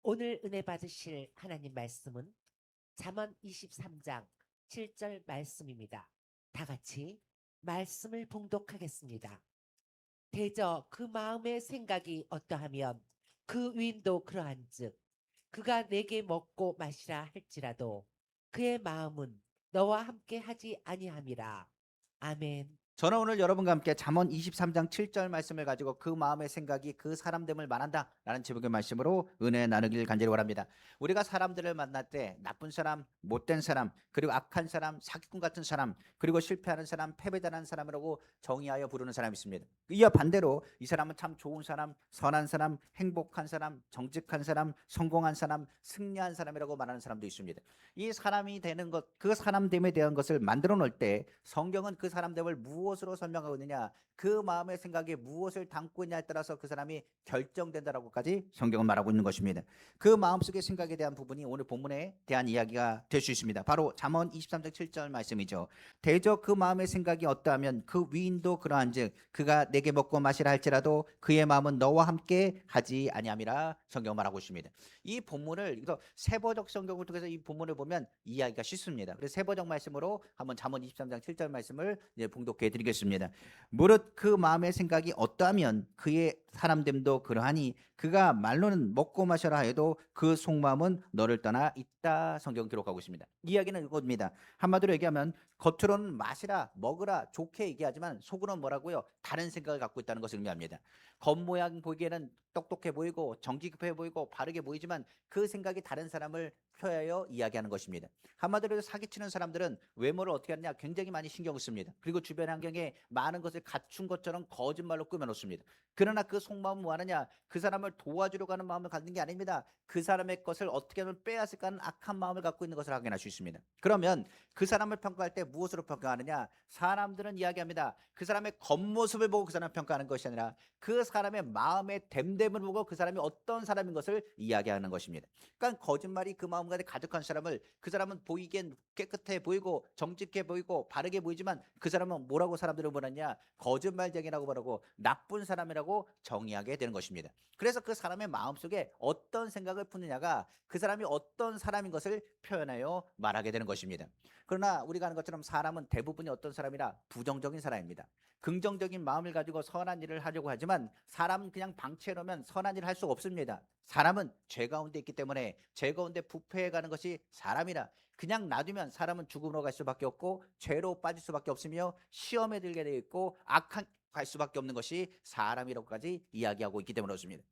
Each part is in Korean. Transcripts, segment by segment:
오늘 은혜 받으실 하나님 말씀은 잠언 23장 7절 말씀입니다. 다 같이 말씀을 봉독하겠습니다. 대저 그 마음의 생각이 어떠하면 그 위인도 그러한즉 그가 내게 먹고 마시라 할지라도 그의 마음은 너와 함께 하지 아니함이라. 아멘. 저는 오늘 여러분과 함께 잠언 23장 7절 말씀을 가지고 그 마음의 생각이 그 사람 됨을 말한다 라는 제목의 말씀으로 은혜 나누길 간절히 원합니다. 우리가 사람들을 만날 때 나쁜 사람, 못된 사람, 그리고 악한 사람, 사기꾼 같은 사람, 그리고 실패하는 사람, 패배자라는 사람이라고 정의하여 부르는 사람이 있습니다. 이와 반대로 이 사람은 참 좋은 사람, 선한 사람, 행복한 사람, 정직한 사람, 성공한 사람, 승리한 사람이라고 말하는 사람도 있습니다. 이 사람이 되는 것, 그 사람됨에 대한 것을 만들어 놓을 때 성경은 그 사람됨을 무엇으로 설명하고 있느냐, 그 마음의 생각에 무엇을 담고 있냐에 따라서 그 사람이 결정된다라고까지 성경은 말하고 있는 것입니다. 그 마음속의 생각에 대한 부분이 오늘 본문에 대한 이야기가 될 수 있습니다. 바로 잠언 23장 7절 말씀이죠. 대저 그 마음의 생각이 어떠하면 그 위인도 그러한즉 그가 내게 먹고 마시라 할지라도 그의 마음은 너와 함께 하지 아니함이라 성경 말하고 있습니다. 이 본문을 그래서 세번역 성경을 통해서 이 본문을 보면 이해하기가 쉽습니다. 그래서 세번역 말씀으로 한번 잠언 23장 7절 말씀을 이제 봉독해 드리겠습니다. 무릇 그 마음의 생각이 어떠하면 그의 사람됨도 그러하니 그가 말로는 먹고 마셔라 해도 그 속마음은 너를 떠나 있다. 성경 기록하고 있습니다. 이야기는 이겁니다. 한마디로 얘기하면 겉으로는 마시라 먹으라 좋게 얘기하지만 속으로는 뭐라고요? 다른 생각을 갖고 있다는 것을 의미합니다. 겉모양 보기에는 똑똑해 보이고 정직해 보이고 바르게 보이지만 그 생각이 다른 사람을 표하여 이야기하는 것입니다. 한마디로 사기치는 사람들은 외모를 어떻게 하느냐 굉장히 많이 신경을 씁니다. 그리고 주변 환경에 많은 것을 갖춘 것처럼 거짓말로 꾸며놓습니다. 그러나 그 속마음은 뭐하느냐, 그 사람을 도와주려고 하는 마음을 갖는 게 아닙니다. 그 사람의 것을 어떻게 하면 빼앗을까 하는 악한 마음을 갖고 있는 것을 확인할 수 있습니다. 그러면 그 사람을 평가할 때 무엇으로 평가하느냐, 사람들은 이야기합니다. 그 사람의 겉모습을 보고 그 사람을 평가하는 것이 아니라 그 사람의 마음의 됨됨을 보고 그 사람이 어떤 사람인 것을 이야기하는 것입니다. 그러니까 거짓말이 그 마음 가운데 가득한 사람을, 그 사람은 보이기엔 깨끗해 보이고 정직해 보이고 바르게 보이지만 그 사람은 뭐라고 사람들은 보느냐, 거짓말쟁이라고 말하고 나쁜 사람이라고 정의하게 되는 것입니다. 그래서 그 사람의 마음속에 어떤 생각을 품느냐가 그 사람이 어떤 사람인 것을 표현하여 말하게 되는 것입니다. 그러나 우리가 아는 것처럼 사람은 대부분이 어떤 사람이라 부정적인 사람입니다. 긍정적인 마음을 가지고 선한 일을 하려고 하지만 사람은 그냥 방치해 놓으면 선한 일을 할 수가 없습니다. 사람은 죄 가운데 있기 때문에 죄 가운데 부패해 가는 것이 사람이라, 그냥 놔두면 사람은 죽음으로 갈 수밖에 없고 죄로 빠질 수밖에 없으며 시험에 들게 되어 있고 악한 갈 수밖에 없는 것이 사람이라고까지 이야기하고 있기 때문에 그렇습니다.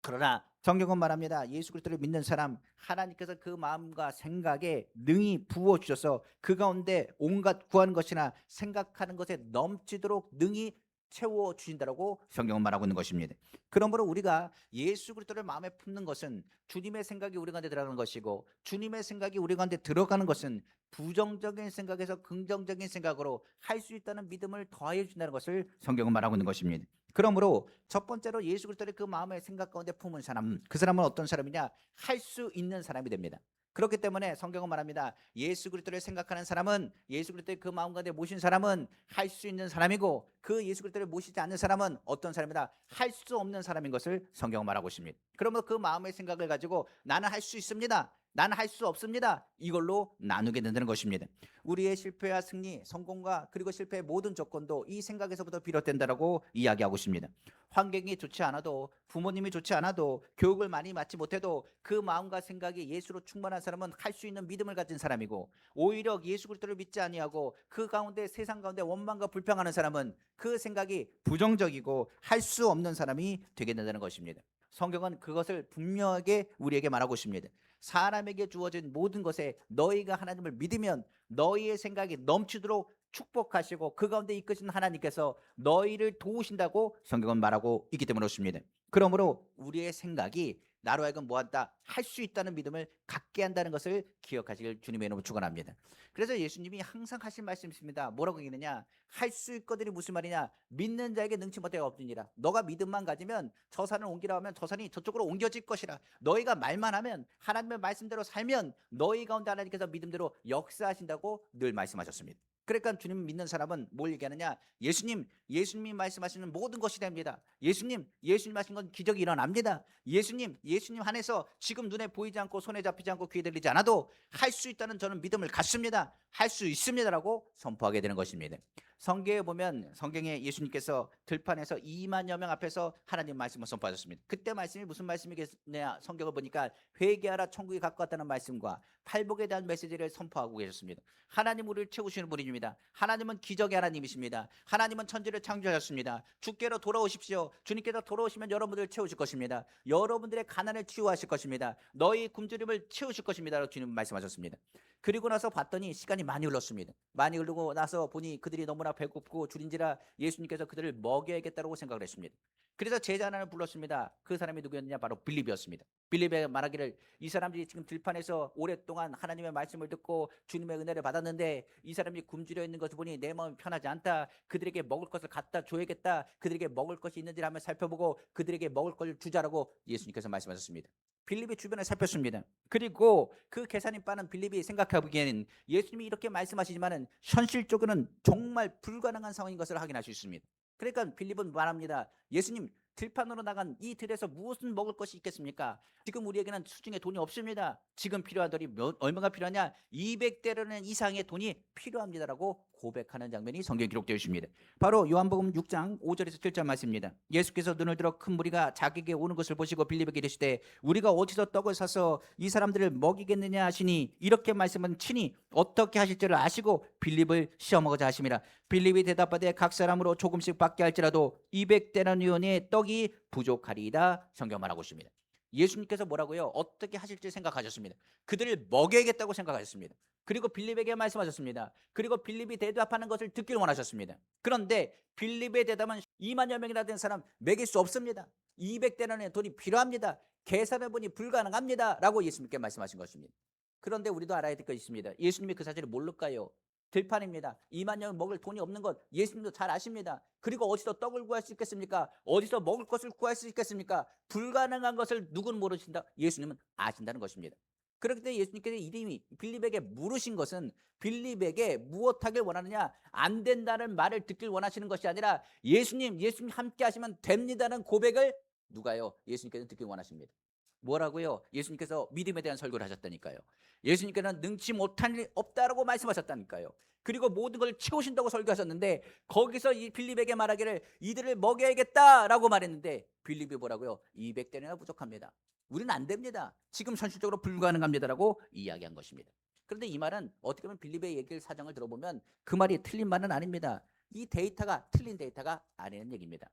그러나 성경은 말합니다. 예수 그리스도를 믿는 사람, 하나님께서 그 마음과 생각에 능히 부어 주셔서 그 가운데 온갖 구하는 것이나 생각하는 것에 넘치도록 능히 채워 주신다라고 성경은 말하고 있는 것입니다. 그러므로 우리가 예수 그리스도를 마음에 품는 것은 주님의 생각이 우리 가운데 들어가는 것이고, 주님의 생각이 우리 가운데 들어가는 것은 부정적인 생각에서 긍정적인 생각으로 할 수 있다는 믿음을 더하여 준다는 것을 성경은 말하고 있는 것입니다. 그러므로 첫 번째로 예수 그리스도를 그 마음의 생각 가운데 품은 사람, 그 사람은 어떤 사람이냐? 할 수 있는 사람이 됩니다. 그렇기 때문에 성경은 말합니다. 예수 그리스도를 생각하는 사람은, 예수 그리스도의 그 마음 가운데 모신 사람은 할 수 있는 사람이고, 그 예수 그리스도를 모시지 않는 사람은 어떤 사람이다? 할 수 없는 사람인 것을 성경은 말하고 있습니다. 그러면 그 마음의 생각을 가지고 나는 할 수 있습니다, 나는 할 수 없습니다, 이걸로 나누게 된다는 것입니다. 우리의 실패와 승리, 성공과 그리고 실패의 모든 조건도 이 생각에서부터 비롯된다라고 이야기하고 있습니다. 환경이 좋지 않아도, 부모님이 좋지 않아도, 교육을 많이 받지 못해도 그 마음과 생각이 예수로 충만한 사람은 할 수 있는 믿음을 가진 사람이고, 오히려 예수 그리스도를 믿지 아니하고 그 가운데 세상 가운데 원망과 불평하는 사람은 그 생각이 부정적이고 할 수 없는 사람이 되게 된다는 것입니다. 성경은 그것을 분명하게 우리에게 말하고 있습니다. 사람에게 주어진 모든 것에 너희가 하나님을 믿으면 너희의 생각이 넘치도록 축복하시고 그 가운데 이끄신 하나님께서 너희를 도우신다고 성경은 말하고 있기 때문에 그렇습니다. 그러므로 우리의 생각이 나로 하여금 뭐한다? 할 수 있다는 믿음을 갖게 한다는 것을 기억하시길 주님의 이름으로 축원합니다. 그래서 예수님이 항상 하신 말씀이 있습니다. 뭐라고 얘기하느냐? 할 수 있거든이 무슨 말이냐? 믿는 자에게 능치 못할 없느니라. 너가 믿음만 가지면 저 산을 옮기라 하면 저 산이 저쪽으로 옮겨질 것이라. 너희가 말만 하면, 하나님의 말씀대로 살면 너희 가운데 하나님께서 믿음대로 역사하신다고 늘 말씀하셨습니다. 그러니까 주님 믿는 사람은 뭘 얘기하느냐? 예수님이 말씀하시는 모든 것이 됩니다. 예수님 말씀하신 건 기적이 일어납니다. 예수님 안에서 지금 눈에 보이지 않고 손에 잡히지 않고 귀에 들리지 않아도 할 수 있다는 저는 믿음을 갖습니다. 할 수 있습니다라고 선포하게 되는 것입니다. 성경에 보면 성경에 예수님께서 들판에서 2만여 명 앞에서 하나님 말씀을 선포하셨습니다. 그때 말씀이 무슨 말씀이겠냐? 성경을 보니까 회개하라 천국이 가까웠다는 말씀과 팔복에 대한 메시지를 선포하고 계셨습니다. 하나님 우리를 채우시는 분입니다. 하나님은 기적의 하나님이십니다. 하나님은 천지를 창조하셨습니다. 주께로 돌아오십시오. 주님께서 돌아오시면 여러분들을 채우실 것입니다. 여러분들의 가난을 치유하실 것입니다. 너희 굶주림을 채우실 것입니다. 주님 말씀하셨습니다. 그리고 나서 봤더니 시간이 많이 흘렀습니다. 많이 흐르고 나서 보니 그들이 너무나 배고프고 줄인지라 예수님께서 그들을 먹여야겠다고 생각을 했습니다. 그래서 제자 하나를 불렀습니다. 그 사람이 누구였느냐? 바로 빌립이었습니다. 빌립이 말하기를 이 사람들이 지금 들판에서 오랫동안 하나님의 말씀을 듣고 주님의 은혜를 받았는데 이 사람이 굶주려 있는 것을 보니 내 마음이 편하지 않다. 그들에게 먹을 것을 갖다 줘야겠다. 그들에게 먹을 것이 있는지를 한번 살펴보고 그들에게 먹을 것을 주자라고 예수님께서 말씀하셨습니다. 빌립이 주변을 살폈습니다. 그리고 그 계산이 빠른 빌립이 생각해보기에는 예수님이 이렇게 말씀하시지만은 현실적으로는 정말 불가능한 상황인 것을 확인할 수 있습니다. 그러니까 빌립은 말합니다. 예수님, 들판으로 나간 이 들에서 무슨 먹을 것이 있겠습니까? 지금 우리에게는 수중에 돈이 없습니다. 지금 필요한 돈이 얼마가 필요하냐? 200대라는 이상의 돈이 필요합니다라고 고백하는 장면이 성경에 기록되어 있습니다. 바로 요한복음 6장 5절에서 7절 말씀입니다. 예수께서 눈을 들어 큰 무리가 자기에게 오는 것을 보시고 빌립에게 이르시되 우리가 어디서 떡을 사서 이 사람들을 먹이겠느냐 하시니 이렇게 말씀은 친히 어떻게 하실 줄을 아시고 빌립을 시험하고자 하심이라. 빌립이 대답하되 각 사람으로 조금씩 받게 할지라도 200데나리온의 떡이 부족하리이다. 성경 말하고 있습니다. 예수님께서 뭐라고요? 어떻게 하실지 생각하셨습니다. 그들을 먹여야겠다고 생각하셨습니다. 그리고 빌립에게 말씀하셨습니다. 그리고 빌립이 대답하는 것을 듣길 원하셨습니다. 그런데 빌립의 대답은 2만여 명이나 된 사람 먹일 수 없습니다. 200데나리온의 돈이 필요합니다. 계산해 보니 불가능합니다. 라고 예수님께 말씀하신 것입니다. 그런데 우리도 알아야 될 것이 있습니다. 예수님이 그 사실을 모를까요? 들판입니다. 2만여 먹을 돈이 없는 것 예수님도 잘 아십니다. 그리고 어디서 떡을 구할 수 있겠습니까? 어디서 먹을 것을 구할 수 있겠습니까? 불가능한 것을 누구는 모르신다? 예수님은 아신다는 것입니다. 그렇기 때문에 예수님께서 이름이 빌립에게 물으신 것은 빌립에게 무엇하길 원하느냐? 안 된다는 말을 듣길 원하시는 것이 아니라 예수님 함께 하시면 됩니다는 고백을 누가요? 예수님께서 듣길 원하십니다. 뭐라고요? 예수님께서 믿음에 대한 설교를 하셨다니까요. 예수님께서는 능치 못한 일이 없다라고 말씀하셨다니까요. 그리고 모든 걸 채우신다고 설교하셨는데 거기서 이 빌립에게 말하기를 이들을 먹여야겠다라고 말했는데 빌립이 뭐라고요? 200대나 부족합니다. 우리는 안 됩니다. 지금 현실적으로 불가능합니다라고 이야기한 것입니다. 그런데 이 말은 어떻게 보면 빌립의 얘기를 사정을 들어보면 그 말이 틀린 말은 아닙니다. 이 데이터가 틀린 데이터가 아니라는 얘기입니다.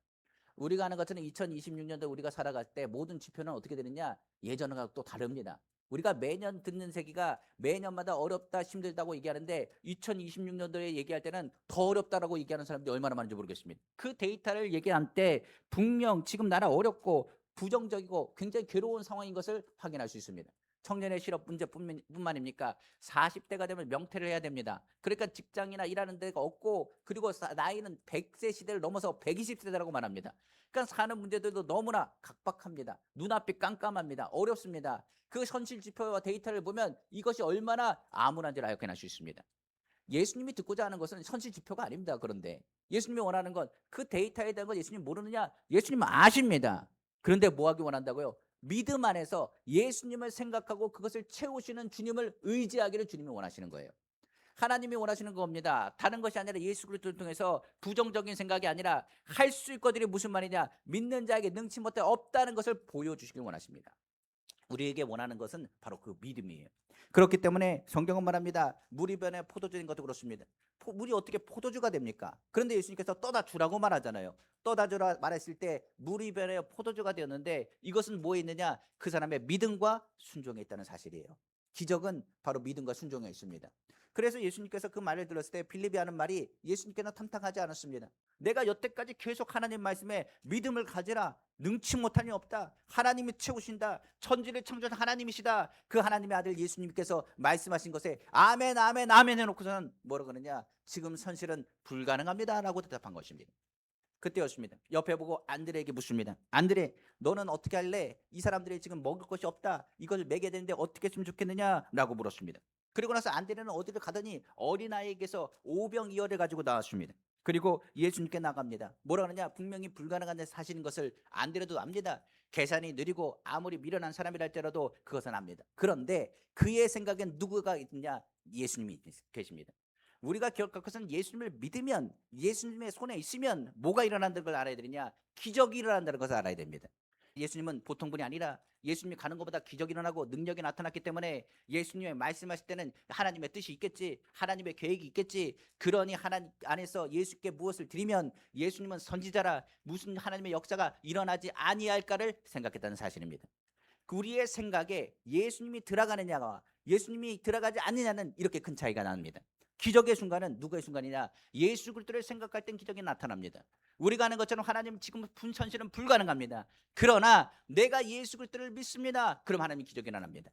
우리가 아는 것처럼 2026년도 우리가 살아갈 때 모든 지표는 어떻게 되느냐? 예전과 또 다릅니다. 우리가 매년 듣는 세기가 매년마다 어렵다 힘들다고 얘기하는데 2026년도에 얘기할 때는 더 어렵다라고 얘기하는 사람들이 얼마나 많은지 모르겠습니다. 그 데이터를 얘기할 때 분명 지금 나라 어렵고 부정적이고 굉장히 괴로운 상황인 것을 확인할 수 있습니다. 청년의 실업 문제뿐만입니까? 40대가 되면 명퇴를 해야 됩니다. 그러니까 직장이나 일하는 데가 없고 그리고 나이는 100세 시대를 넘어서 120세대라고 말합니다. 그러니까 사는 문제들도 너무나 각박합니다. 눈앞이 깜깜합니다. 어렵습니다. 그 현실 지표와 데이터를 보면 이것이 얼마나 암울한지를 알게 할 수 있습니다. 예수님이 듣고자 하는 것은 현실 지표가 아닙니다. 그런데 예수님이 원하는 건 그 데이터에 대한 건 예수님 모르느냐? 예수님은 아십니다. 그런데 뭐 하기 원한다고요? 믿음 안에서 예수님을 생각하고 그것을 채우시는 주님을 의지하기를 주님이 원하시는 거예요. 하나님이 원하시는 겁니다. 다른 것이 아니라 예수 그리스도를 통해서 부정적인 생각이 아니라 할 수 있거든이 무슨 말이냐? 믿는 자에게 능치 못해 없다는 것을 보여주시길 원하십니다. 우리에게 원하는 것은 바로 그 믿음이에요. 그렇기 때문에 성경은 말합니다. 물이 변해 포도주인 것도 그렇습니다. 물이 어떻게 포도주가 됩니까? 그런데 예수님께서 떠다 주라고 말하잖아요. 떠다 주라 말했을 때 물이 변해 포도주가 되었는데 이것은 뭐에 있느냐? 그 사람의 믿음과 순종에 있다는 사실이에요. 기적은 바로 믿음과 순종에 있습니다. 그래서 예수님께서 그 말을 들었을 때 빌립이 하는 말이 예수님께는 탐탁하지 않았습니다. 내가 여태까지 계속 하나님 말씀에 믿음을 가지라. 능치 못한 일 없다. 하나님이 채우신다. 천지를 창조한 하나님이시다. 그 하나님의 아들 예수님께서 말씀하신 것에 아멘 아멘 아멘 해놓고서는 뭐라고 그러느냐? 지금 현실은 불가능합니다 라고 대답한 것입니다. 그때였습니다. 옆에 보고 안드레에게 묻습니다. 안드레, 너는 어떻게 할래? 이 사람들이 지금 먹을 것이 없다. 이걸 먹여야 되는데 어떻게 했으면 좋겠느냐? 라고 물었습니다. 그리고 나서 안드레는 어디를 가더니 어린아이에게서 오병이어를 가지고 나왔습니다. 그리고 예수님께 나갑니다. 뭐라 그러냐? 분명히 불가능한 사실인 것을 안드레도 압니다. 계산이 느리고 아무리 미련한 사람이라 할지라도 그것은 압니다. 그런데 그의 생각엔 누구가 있느냐? 예수님이 계십니다. 우리가 기억할 것은 예수님을 믿으면, 예수님의 손에 있으면 뭐가 일어난다는 걸 알아야 되느냐? 기적이 일어난다는 것을 알아야 됩니다. 예수님은 보통 분이 아니라 예수님이 가는 것보다 기적이 일어나고 능력이 나타났기 때문에 예수님의 말씀하실 때는 하나님의 뜻이 있겠지, 하나님의 계획이 있겠지. 그러니 하나님 안에서 예수께 무엇을 드리면 예수님은 선지자라 무슨 하나님의 역사가 일어나지 아니할까를 생각했다는 사실입니다. 우리의 생각에 예수님이 들어가느냐와 예수님이 들어가지 않느냐는 이렇게 큰 차이가 납니다. 기적의 순간은 누구의 순간이냐? 예수 그리스도를 생각할 땐 기적이 나타납니다. 우리가 아는 것처럼 하나님 지금 현실은 불가능합니다. 그러나 내가 예수 그리스도를 믿습니다. 그럼 하나님 기적이 일어납니다.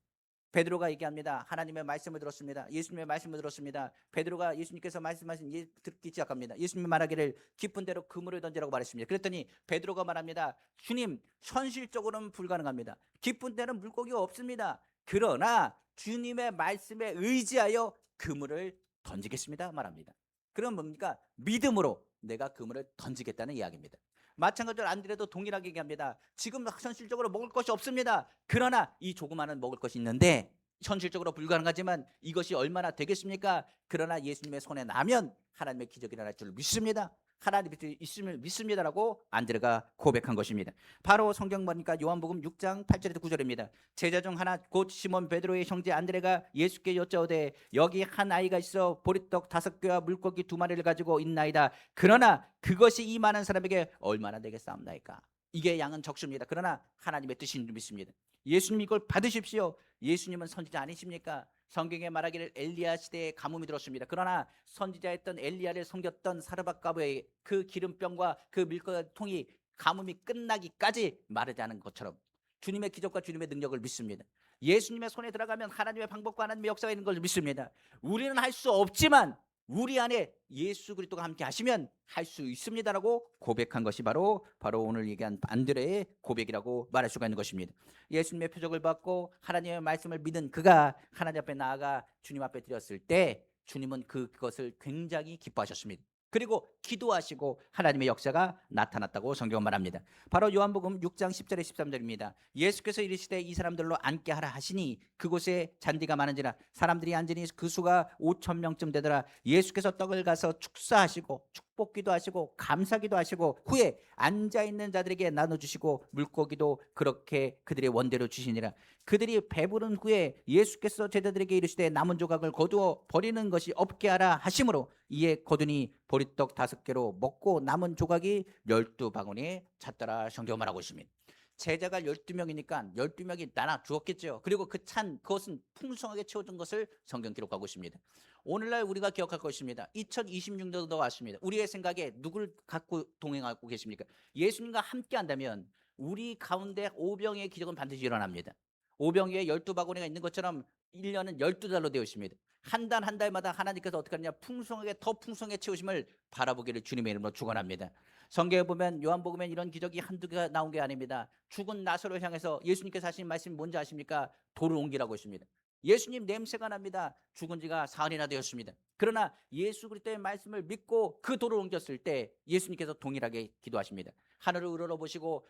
베드로가 얘기합니다. 하나님의 말씀을 들었습니다. 예수님의 말씀을 들었습니다. 베드로가 예수님께서 말씀하신 듣기 시작합니다. 예수님이 말하기를 깊은 데로 그물을 던지라고 말했습니다. 그랬더니 베드로가 말합니다. 주님, 현실적으로는 불가능합니다. 깊은 데는 물고기가 없습니다. 그러나 주님의 말씀에 의지하여 그물을 던지겠습니다 말합니다. 그럼 뭡니까? 믿음으로 내가 그물을 던지겠다는 이야기입니다. 마찬가지로 안드레도 동일하게 얘기합니다. 지금 현실적으로 먹을 것이 없습니다. 그러나 이 조그마한 먹을 것이 있는데 현실적으로 불가능하지만 이것이 얼마나 되겠습니까? 그러나 예수님의 손에 나면 하나님의 기적이 일어날 줄 믿습니다. 하나님의 있음을 믿습니다라고 안드레가 고백한 것입니다. 바로 성경 보니까 요한복음 6장 8절에서 9절입니다. 제자 중 하나 곧 시몬 베드로의 형제 안드레가 예수께 여짜오되 여기 한 아이가 있어 보리떡 5개와 물고기 2마리를 가지고 있나이다. 그러나 그것이 이 많은 사람에게 얼마나 되겠사옵나이까. 이게 양은 적습니다. 그러나 하나님의 뜻인 줄 믿습니다. 예수님 이걸 받으십시오. 예수님은 선지자 아니십니까? 성경에 말하기를 엘리야 시대에 가뭄이 들었습니다. 그러나 선지자였던 엘리야를 섬겼던 사르밧가브의 그 기름병과 그 밀가통이 가뭄이 끝나기까지 마르지 않은 것처럼 주님의 기적과 주님의 능력을 믿습니다. 예수님의 손에 들어가면 하나님의 방법과 하나님의 역사가 있는 걸 믿습니다. 우리는 할 수 없지만 우리 안에 예수 그리스도가 함께 하시면 할 수 있습니다라고 고백한 것이 바로 오늘 얘기한 안드레의 고백이라고 말할 수가 있는 것입니다. 예수님의 표적을 받고 하나님의 말씀을 믿은 그가 하나님 앞에 나아가 주님 앞에 드렸을 때 주님은 그것을 굉장히 기뻐하셨습니다. 그리고 기도하시고 하나님의 역사가 나타났다고 성경은 말합니다. 바로 요한복음 6장 10절에 13절입니다. 예수께서 이르시되 이 사람들로 앉게 하라 하시니 그곳에 잔디가 많은지라 사람들이 앉으니 그 수가 5,000명쯤 되더라. 예수께서 떡을 가서 축사하시고 축복기도 하시고 감사기도 하시고 후에 앉아있는 자들에게 나눠주시고 물고기도 그렇게 그들의 원대로 주시니라. 그들이 배부른 후에 예수께서 제자들에게 이르시되 남은 조각을 거두어 버리는 것이 없게 하라 하심으로 이에 거두니 보리떡 5개로 먹고 남은 조각이 12바구니에 찼더라. 성경 말하고 있습니다. 제자가 12명이니까 12명이 나눠 주었겠죠. 그리고 그것은 풍성하게 채워준 것을 성경 기록하고 있습니다. 오늘날 우리가 기억할 것입니다. 2026년도 왔습니다. 우리의 생각에 누굴 갖고 동행하고 계십니까? 예수님과 함께 한다면 우리 가운데 오병의 기적은 반드시 일어납니다. 오병이에 12바구니가 있는 것처럼 1년은 12달로 되어 있습니다. 한 달 한 달마다 하나님께서 어떻게 하느냐? 풍성하게 더 풍성하게 채우심을 바라보기를 주님의 이름으로 축원합니다. 성경에 보면 요한복음에 이런 기적이 한두 개가 나온 게 아닙니다. 죽은 나사로를 향해서 예수님께서 하신 말씀이 뭔지 아십니까? 돌을 옮기라고 했습니다. 예수님 냄새가 납니다. 죽은 지가 사흘이나 되었습니다. 그러나 예수 그리스도의 말씀을 믿고 그 돌을 옮겼을 때 예수님께서 동일하게 기도하십니다. 하늘을 우러러보시고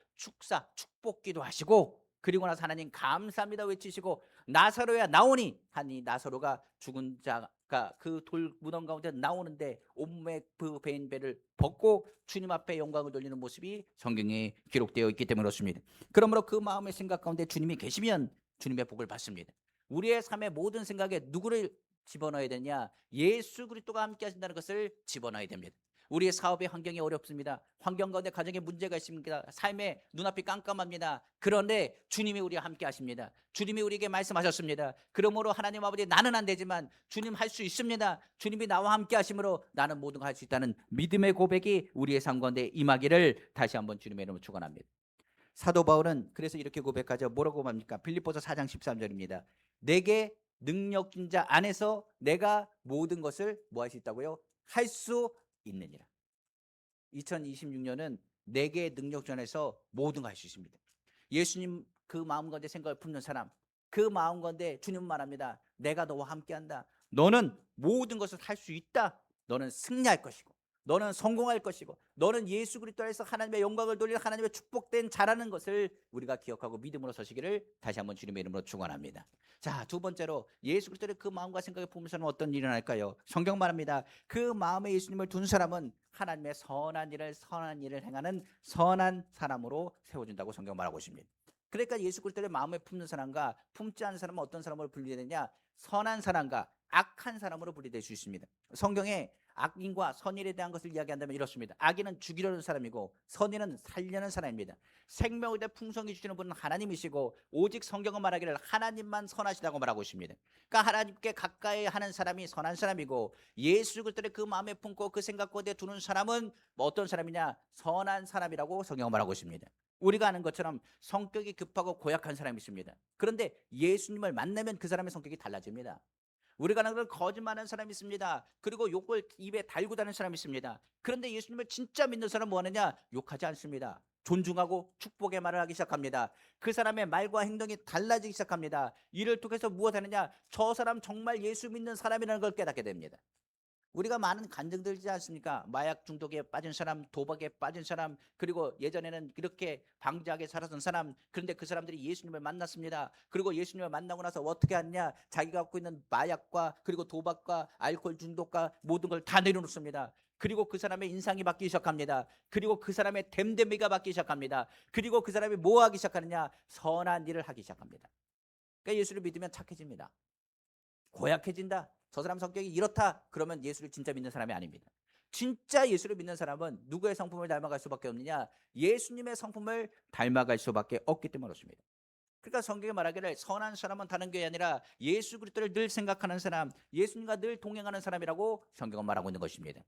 축복기도 하시고 그리고 나서 하나님 감사합니다 외치시고 나사로야 나오니 하니 나사로가 죽은 자가 그 돌 무덤 가운데 나오는데 온몸에 그 베인 배를 벗고 주님 앞에 영광을 돌리는 모습이 성경에 기록되어 있기 때문에 그렇습니다. 그러므로 그 마음의 생각 가운데 주님이 계시면 주님의 복을 받습니다. 우리의 삶의 모든 생각에 누구를 집어넣어야 되냐? 예수 그리스도가 함께 하신다는 것을 집어넣어야 됩니다. 우리의 사업의 환경이 어렵습니다. 환경 가운데 가정에 문제가 있습니다. 삶의 눈앞이 깜깜합니다. 그런데 주님이 우리와 함께 하십니다. 주님이 우리에게 말씀하셨습니다. 그러므로 하나님 아버지 나는 안 되지만 주님 할 수 있습니다. 주님이 나와 함께 하심으로 나는 모든 걸 할 수 있다는 믿음의 고백이 우리의 삶 가운데 임하기를 다시 한번 주님의 이름으로 축원합니다. 사도 바울은 그래서 이렇게 고백하죠. 뭐라고 말합니까? 빌립보서 4장 13절입니다. 내게 능력인 자 안에서 내가 모든 것을 뭐 할 수 있다고요? 할 수 있느니라. 2026년은 내게 능력 전에서 모든 걸 할 수 있습니다. 예수님 그 마음 가운데 생각을 품는 사람, 그 마음 건데 주님은 말합니다. 내가 너와 함께한다. 너는 모든 것을 할 수 있다. 너는 승리할 것이고 너는 성공할 것이고 너는 예수 그리스도 안에서 하나님의 영광을 돌리는 하나님의 축복된 자라는 것을 우리가 기억하고 믿음으로 서시기를 다시 한번 주님의 이름으로 축원합니다. 자, 두 번째로 예수 그리스도의 그 마음과 생각을 품으면 어떤 일이 일어날까요? 성경 말합니다. 그 마음에 예수님을 둔 사람은 하나님의 선한 일을 행하는 선한 사람으로 세워준다고 성경 말하고 있습니다. 그러니까 예수 그리스도의 마음에 품는 사람과 품지 않은 사람은 어떤 사람으로 분리되느냐? 선한 사람과 악한 사람으로 분리될 수 있습니다. 성경에 악인과 선인에 대한 것을 이야기한다면 이렇습니다. 악인은 죽이려는 사람이고 선인은 살려는 사람입니다. 생명을 대 풍성히 주시는 분은 하나님이시고 오직 성경은 말하기를 하나님만 선하시다고 말하고 있습니다. 그러니까 하나님께 가까이 하는 사람이 선한 사람이고 예수 그리스도의 그 마음에 품고 그 생각 가운데 두는 사람은 어떤 사람이냐? 선한 사람이라고 성경은 말하고 있습니다. 우리가 아는 것처럼 성격이 급하고 고약한 사람이 있습니다. 그런데 예수님을 만나면 그 사람의 성격이 달라집니다. 우리가 아는 걸 거짓말하는 사람이 있습니다. 그리고 욕을 입에 달고 다니는 사람이 있습니다. 그런데 예수님을 진짜 믿는 사람은 뭐 하느냐? 욕하지 않습니다. 존중하고 축복의 말을 하기 시작합니다. 그 사람의 말과 행동이 달라지기 시작합니다. 이를 통해서 무엇 하느냐? 저 사람 정말 예수 믿는 사람이라는 걸 깨닫게 됩니다. 우리가 많은 간증들 있지 않습니까? 마약 중독에 빠진 사람, 도박에 빠진 사람, 그리고 예전에는 이렇게 방자하게 살았던 사람, 그런데 그 사람들이 예수님을 만났습니다. 그리고 예수님을 만나고 나서 어떻게 하느냐? 자기가 갖고 있는 마약과 그리고 도박과 알코올 중독과 모든 걸 다 내려놓습니다. 그리고 그 사람의 인상이 바뀌기 시작합니다. 그리고 그 사람의 됨됨이가 바뀌기 시작합니다. 그리고 그 사람이 뭐 하기 시작하느냐? 선한 일을 하기 시작합니다. 그러니까 예수를 믿으면 착해집니다. 고약해진다. 저 사람 성격이 이렇다. 그러면 예수를 진짜 믿는 사람이 아닙니다. 진짜 예수를 믿는 사람은 누구의 성품을 닮아갈 수밖에 없느냐? 예수님의 성품을 닮아갈 수밖에 없기 때문에 그렇습니다. 그러니까 성경에 말하기를 선한 사람은 다른 게 아니라 예수 그리스도를 늘 생각하는 사람, 예수님과 늘 동행하는 사람이라고 성경은 말하고 있는 것입니다.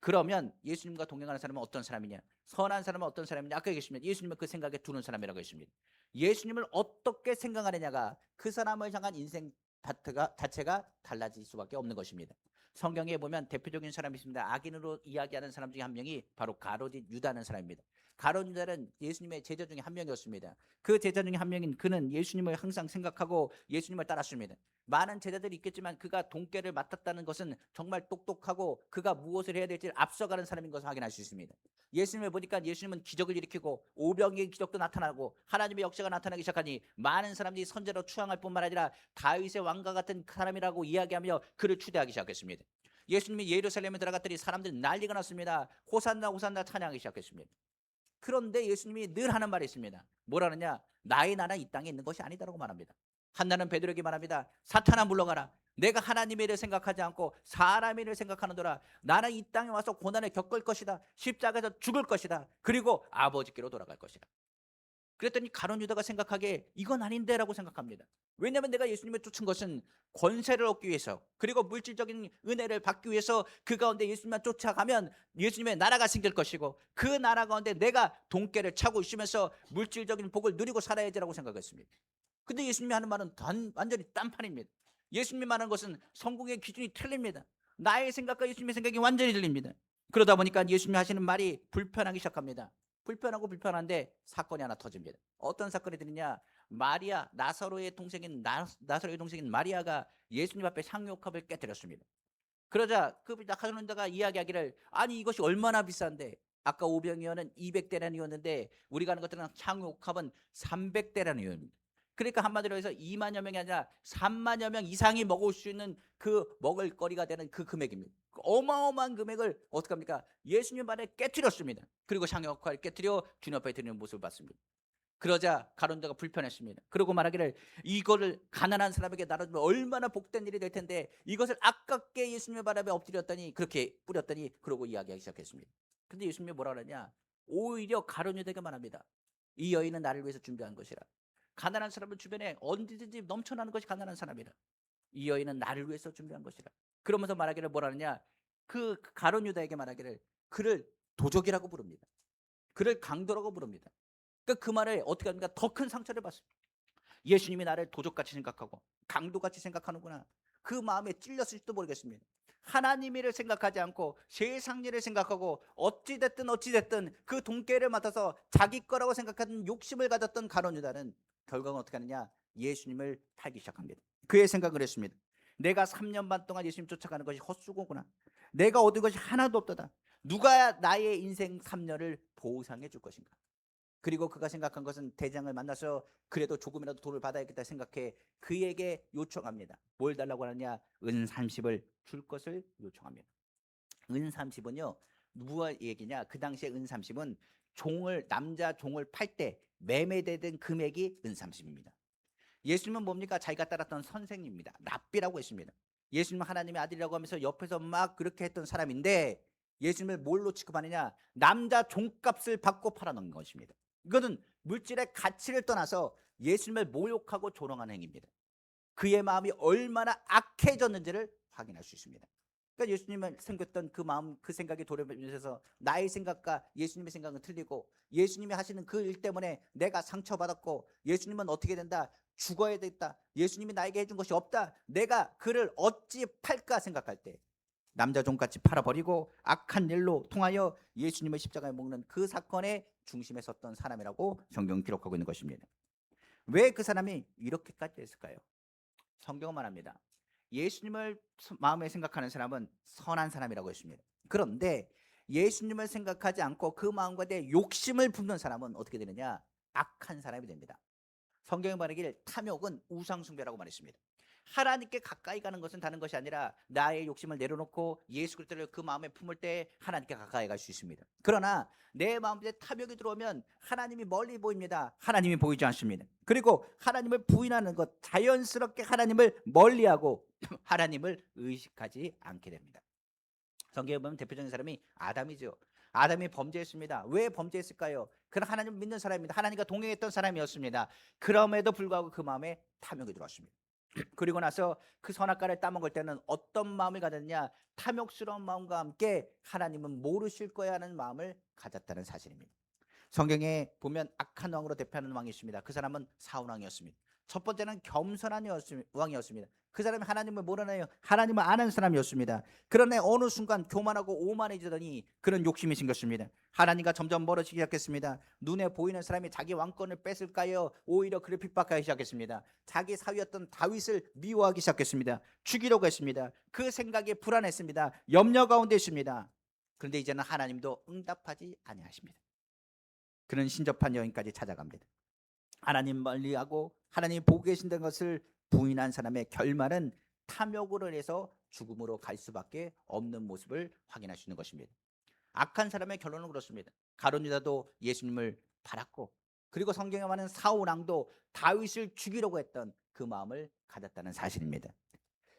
그러면 예수님과 동행하는 사람은 어떤 사람이냐? 선한 사람은 어떤 사람이냐? 아까 얘기했습니다. 예수님을 그 생각에 두는 사람이라고 했습니다. 예수님을 어떻게 생각하느냐가 그 사람을 향한 인생 자체가 달라질 수밖에 없는 것입니다. 성경에 보면 대표적인 사람이 있습니다. 악인으로 이야기하는 사람 중에 한 명이 바로 가룟 유다는 사람입니다. 가룟 유다는 예수님의 제자 중에 한 명이었습니다. 그 제자 중에 한 명인 그는 예수님을 항상 생각하고 예수님을 따랐습니다. 많은 제자들이 있겠지만 그가 돈깨를 맡았다는 것은 정말 똑똑하고 그가 무엇을 해야 될지 앞서가는 사람인 것을 확인할 수 있습니다. 예수님을 보니까 예수님은 기적을 일으키고 오병이의 기적도 나타나고 하나님의 역사가 나타나기 시작하니 많은 사람들이 선제로 추앙할 뿐만 아니라 다윗의 왕과 같은 사람이라고 이야기하며 그를 추대하기 시작했습니다. 예수님이 예루살렘에 들어갔더니 사람들이 난리가 났습니다. 호산나 호산나 찬양하기 시작했습니다. 그런데 예수님이 늘 하는 말이 있습니다. 뭐라느냐? 나의 나라는 이 땅에 있는 것이 아니다라고 말합니다. 한나는 베드로에게 말합니다. 사탄아 물러가라. 내가 하나님의 일을 생각하지 않고 사람의 일을 생각하는도라. 나는 이 땅에 와서 고난을 겪을 것이다. 십자가에서 죽을 것이다. 그리고 아버지께로 돌아갈 것이다. 그랬더니 가룟 유다가 생각하기에 이건 아닌데라고 생각합니다. 왜냐하면 내가 예수님을 쫓은 것은 권세를 얻기 위해서 그리고 물질적인 은혜를 받기 위해서 그 가운데 예수님만 쫓아가면 예수님의 나라가 생길 것이고 그 나라 가운데 내가 돈깨를 차고 있으면서 물질적인 복을 누리고 살아야지라고 생각했습니다. 근데 예수님이 하는 말은 완전히 딴판입니다. 예수님이 말하는 것은 성공의 기준이 틀립니다. 나의 생각과 예수님의 생각이 완전히 틀립니다. 그러다 보니까 예수님이 하시는 말이 불편하기 시작합니다. 불편하고 불편한데 사건이 하나 터집니다. 어떤 사건이 들리냐? 마리아, 나사로의 동생인 마리아가 예수님 앞에 향유옥합을 깨뜨렸습니다. 그러자 그 가룟 유다가 이야기하기를 아니 이것이 얼마나 비싼데 아까 오병이어는 200데나리온이었는데 우리가 아는 것들은 향유옥합은 300데나리온입니다. 그러니까 한마디로 해서 2만여 명이 아니라 3만여 명 이상이 먹을 수 있는 그 먹을거리가 되는 그 금액입니다. 그 어마어마한 금액을 어떻게 합니까? 예수님 발에 깨뜨렸습니다. 그리고 향유옥합을 깨뜨려 주님 앞에 드리는 모습을 봤습니다. 그러자 가룟 유다가 불편했습니다. 그러고 말하기를 이거를 가난한 사람에게 나눠주면 얼마나 복된 일이 될 텐데 이것을 아깝게 예수님의 발 앞에 엎드렸더니 그렇게 뿌렸더니 그러고 이야기하기 시작했습니다. 근데 예수님이 뭐라 그러냐? 오히려 가룟 유다에게 말합니다. 이 여인은 나를 위해서 준비한 것이라. 가난한 사람은 주변에 언제든지 넘쳐나는 것이 가난한 사람이라. 이 여인은 나를 위해서 준비한 것이라. 그러면서 말하기를 뭐라 하느냐? 그 가룟 유다에게 말하기를 그를 도적이라고 부릅니다. 그를 강도라고 부릅니다. 그러니까 그 말에 어떻게 합니까? 더 큰 상처를 받습니다. 예수님이 나를 도적같이 생각하고 강도같이 생각하는구나. 그 마음에 찔렸을지도 모르겠습니다. 하나님 일을 생각하지 않고 세상 일을 생각하고 어찌됐든 그 돈깨를 맡아서 자기 거라고 생각하는 욕심을 가졌던 가룟 유다는 결과는 어떻게 하느냐? 예수님을 팔기 시작합니다. 그의 생각을 했습니다. 내가 3년 반 동안 예수님 쫓아가는 것이 헛수고구나. 내가 얻은 것이 하나도 없도다. 누가 나의 인생 3년을 보상해 줄 것인가. 그리고 그가 생각한 것은 대장을 만나서 그래도 조금이라도 돈을 받아야겠다 생각해 그에게 요청합니다. 뭘 달라고 하느냐? 은 30을 줄 것을 요청합니다. 은 30은요 무엇 얘기냐? 그 당시에 은 30은 남자 종을 팔 때 매매되던 금액이 은 30입니다. 예수님은 뭡니까? 자기가 따랐던 선생님입니다. 랍비라고 했습니다. 예수님은 하나님의 아들이라고 하면서 옆에서 막 그렇게 했던 사람인데 예수님을 뭘로 취급하느냐? 남자 종값을 받고 팔아놓은 것입니다. 이거는 물질의 가치를 떠나서 예수님을 모욕하고 조롱하는 행위입니다. 그의 마음이 얼마나 악해졌는지를 확인할 수 있습니다. 그러니까 예수님을 생겼던 그 마음, 그 생각이 돌아보면서 나의 생각과 예수님의 생각은 틀리고 예수님이 하시는 그 일 때문에 내가 상처받았고 예수님은 어떻게 된다? 죽어야 됐다. 예수님이 나에게 해준 것이 없다. 내가 그를 어찌 팔까 생각할 때 남자 종같이 팔아버리고 악한 일로 통하여 예수님을 십자가에 묶는 그 사건의 중심에 섰던 사람이라고 성경은 기록하고 있는 것입니다. 왜 그 사람이 이렇게까지 했을까요? 성경은 말합니다. 예수님을 마음에 생각하는 사람은 선한 사람이라고 했습니다. 그런데 예수님을 생각하지 않고 그 마음과 내 욕심을 품는 사람은 어떻게 되느냐? 악한 사람이 됩니다. 성경에 말하기를 탐욕은 우상숭배라고 말했습니다. 하나님께 가까이 가는 것은 다른 것이 아니라 나의 욕심을 내려놓고 예수 그리스도를 그 마음에 품을 때 하나님께 가까이 갈 수 있습니다. 그러나 내 마음에 탐욕이 들어오면 하나님이 멀리 보입니다. 하나님이 보이지 않습니다. 그리고 하나님을 부인하는 것, 자연스럽게 하나님을 멀리하고 하나님을 의식하지 않게 됩니다. 성경에 보면 대표적인 사람이 아담이죠. 아담이 범죄했습니다. 왜 범죄했을까요? 그는 하나님 믿는 사람입니다. 하나님과 동행했던 사람이었습니다. 그럼에도 불구하고 그 마음에 탐욕이 들어왔습니다. 그리고 나서 그 선악과를 따먹을 때는 어떤 마음을 가졌냐? 탐욕스러운 마음과 함께 하나님은 모르실 거야 하는 마음을 가졌다는 사실입니다. 성경에 보면 악한 왕으로 대표하는 왕이 있습니다. 그 사람은 사울 왕이었습니다. 첫 번째는 겸손한 왕이었습니다. 그 사람이 하나님을 모르나요? 하나님을 아는 사람이었습니다. 그러나 어느 순간 교만하고 오만해지더니 그런 욕심이 생겼습니다. 하나님과 점점 멀어지기 시작했습니다. 눈에 보이는 사람이 자기 왕권을 뺏을까요? 오히려 그를 핍박하기 시작했습니다. 자기 사위였던 다윗을 미워하기 시작했습니다. 죽이려고 했습니다. 그 생각이 불안했습니다. 염려 가운데 있습니다. 그런데 이제는 하나님도 응답하지 아니하십니다. 그는 신접한 여인까지 찾아갑니다. 하나님 멀리하고 하나님 보고 계신다는 것을 부인한 사람의 결말은 탐욕으로 인해서 죽음으로 갈 수밖에 없는 모습을 확인할 수 있는 것입니다. 악한 사람의 결론은 그렇습니다. 가룟 유다도 예수님을 팔았고 그리고 성경에 말하는 사울 왕도 다윗을 죽이려고 했던 그 마음을 가졌다는 사실입니다.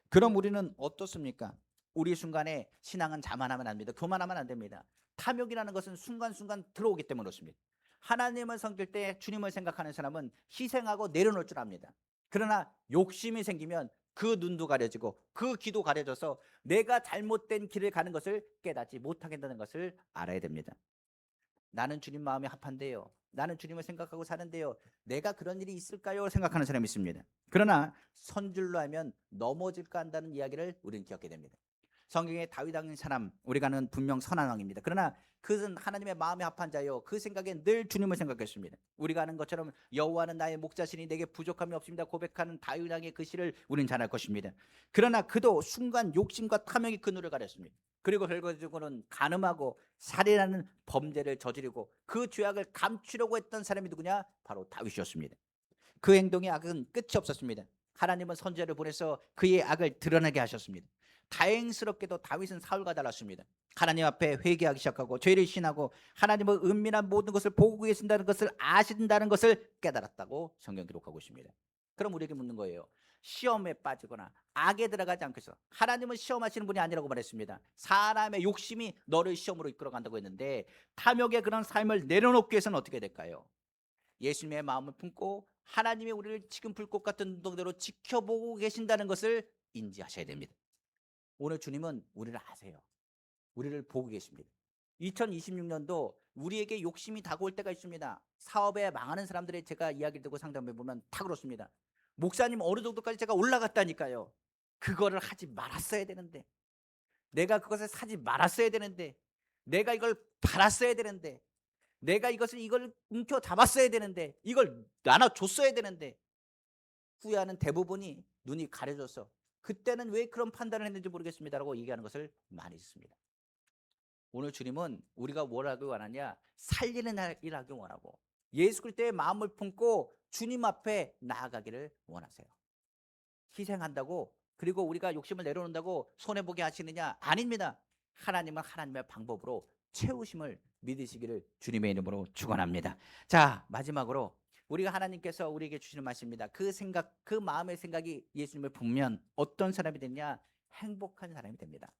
그럼 우리는 어떻습니까? 우리 순간에 신앙은 자만하면 안 됩니다. 교만하면 안 됩니다. 탐욕이라는 것은 순간순간 들어오기 때문에 그렇습니다. 하나님을 섬길 때 주님을 생각하는 사람은 희생하고 내려놓을 줄 압니다. 그러나 욕심이 생기면 그 눈도 가려지고 그 귀도 가려져서 내가 잘못된 길을 가는 것을 깨닫지 못하겠다는 것을 알아야 됩니다. 나는 주님 마음에 합한데요. 나는 주님을 생각하고 사는데요. 내가 그런 일이 있을까요? 생각하는 사람이 있습니다. 그러나 선줄로 하면 넘어질까 한다는 이야기를 우리는 기억해야 됩니다. 성경에 다윗 왕인 사람 우리가 아는 분명 선한 왕입니다. 그러나 그는 하나님의 마음에 합한 자요. 그 생각에 늘 주님을 생각했습니다. 우리가 아는 것처럼 여호와는 나의 목자시니 내게 부족함이 없습니다. 고백하는 다윗 왕의 그 시를 우리는 잘 알 것입니다. 그러나 그도 순간 욕심과 탐욕이 그 눈을 가렸습니다. 그리고 결과적으로는 간음하고 살인하는 범죄를 저지르고 그 죄악을 감추려고 했던 사람이 누구냐? 바로 다윗이었습니다. 그 행동의 악은 끝이 없었습니다. 하나님은 선지자를 보내서 그의 악을 드러나게 하셨습니다. 다행스럽게도 다윗은 사울과 달랐습니다. 하나님 앞에 회개하기 시작하고 죄를 신하고 하나님은 은밀한 모든 것을 보고 계신다는 것을 아신다는 것을 깨달았다고 성경 기록하고 있습니다. 그럼 우리에게 묻는 거예요. 시험에 빠지거나 악에 들어가지 않고 있어. 하나님은 시험하시는 분이 아니라고 말했습니다. 사람의 욕심이 너를 시험으로 이끌어간다고 했는데 탐욕의 그런 삶을 내려놓기 위해서는 어떻게 될까요? 예수님의 마음을 품고 하나님이 우리를 지금 불꽃 같은 눈동자로 지켜보고 계신다는 것을 인지하셔야 됩니다. 오늘 주님은 우리를 아세요. 우리를 보고 계십니다. 2026년도 우리에게 욕심이 다가올 때가 있습니다. 사업에 망하는 사람들의 제가 이야기를 듣고 상담해 보면 다 그렇습니다. 목사님 어느 정도까지 제가 올라갔다니까요. 그거를 하지 말았어야 되는데, 내가 그것을 사지 말았어야 되는데, 내가 이걸 팔았어야 되는데, 내가 이걸 움켜 잡았어야 되는데, 이걸 나눠줬어야 되는데, 후회하는 대부분이 눈이 가려져서 그때는 왜 그런 판단을 했는지 모르겠습니다라고 얘기하는 것을 많이 듣습니다. 오늘 주님은 우리가 뭘 하기 원하냐? 살리는 일 하기 원하고 예수 그리스도의 마음을 품고 주님 앞에 나아가기를 원하세요. 희생한다고 그리고 우리가 욕심을 내려놓는다고 손해보게 하시느냐? 아닙니다. 하나님은 하나님의 방법으로 채우심을 믿으시기를 주님의 이름으로 축원합니다. 자, 마지막으로 우리가 하나님께서 우리에게 주시는 말씀입니다. 그 생각, 그 마음의 생각이 예수님을 보면 어떤 사람이 되냐? 행복한 사람이 됩니다.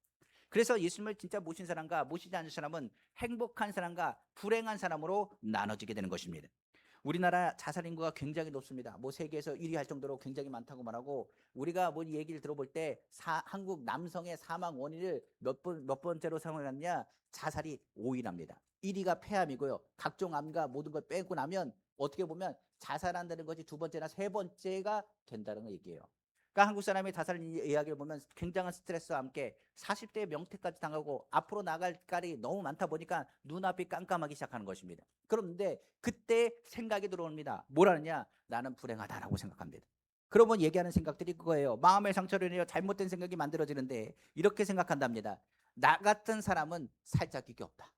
그래서 예수님을 진짜 모신 사람과 모시지 않은 사람은 행복한 사람과 불행한 사람으로 나눠지게 되는 것입니다. 우리나라 자살 인구가 굉장히 높습니다. 뭐 세계에서 1위 할 정도로 굉장히 많다고 말하고 우리가 뭐 얘기를 들어볼 때 한국 남성의 사망 원인을 몇 번째로 사용하느냐? 자살이 5위랍니다. 1위가 폐암이고요. 각종 암과 모든 걸 빼고 나면 어떻게 보면 자살한다는 것이 두 번째나 세 번째가 된다는 얘기예요. 그러니까 한국 사람이 자살 이야기를 보면 굉장한 스트레스와 함께 40대에 명퇴까지 당하고 앞으로 나갈 길이 너무 많다 보니까 눈앞이 깜깜하기 시작하는 것입니다. 그런데 그때 생각이 들어옵니다. 뭐라느냐? 나는 불행하다라고 생각합니다. 그러면 얘기하는 생각들이 그거예요. 마음의 상처를 내어 잘못된 생각이 만들어지는데 이렇게 생각한답니다. 나 같은 사람은 살 자격이 없다.